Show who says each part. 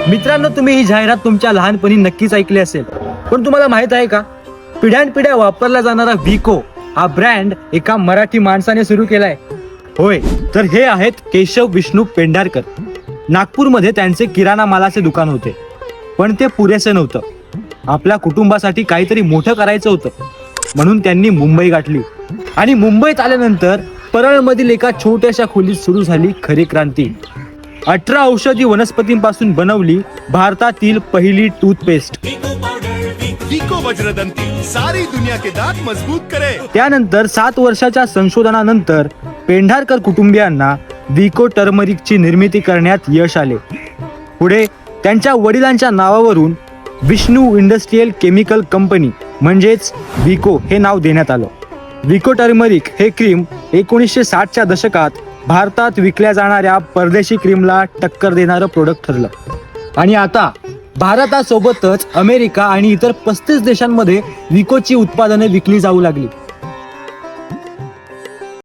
Speaker 1: मित्रांनो, तुम्ही ही जाहिरात तुमच्या लहानपणी नक्कीच ऐकली असेल, पण तुम्हाला माहित आहे का, पिढ्यानपिढ्या वापरला जाणारा विको हा ब्रँड एका मराठी माणसाने सुरू केलाय. होय, तर हे आहेत केशव विष्णू पेंढारकर. नागपूरमध्ये त्यांचे किराणा मालाचे दुकान होते, पण ते पुरेसे नव्हतं. आपल्या कुटुंबासाठी काहीतरी मोठं करायचं होतं, म्हणून त्यांनी मुंबई गाठली. आणि मुंबईत आल्यानंतर परळमधील एका छोट्याशा खोलीत सुरू झाली खरी क्रांती. 18 औषधी वनस्पतींपासून बनवली भारतातील पहिली टूथपेस्ट.
Speaker 2: विको वज्रदंती सारी दुनिया के दांत मजबूत करे.
Speaker 1: त्यानंतर 7 वर्षाच्या संशोधनानंतर पेंढारकर कुटुंबियांना विको टर्मरिकची निर्मिती करण्यात यश आले. पुढे त्यांच्या वडिलांच्या नावावरून विष्णू इंडस्ट्रियल केमिकल कंपनी म्हणजेच विको हे नाव देण्यात आलं. विको टर्मरिक हे क्रीम 1960च्या दशकात भारतात विकल्या जाणाऱ्या परदेशी क्रीमला टक्कर देणारं प्रोडक्ट ठरलं. आणि आता भारतासोबतच अमेरिका आणि इतर 35 देशांमध्ये विकोची उत्पादने विकली जाऊ लागली.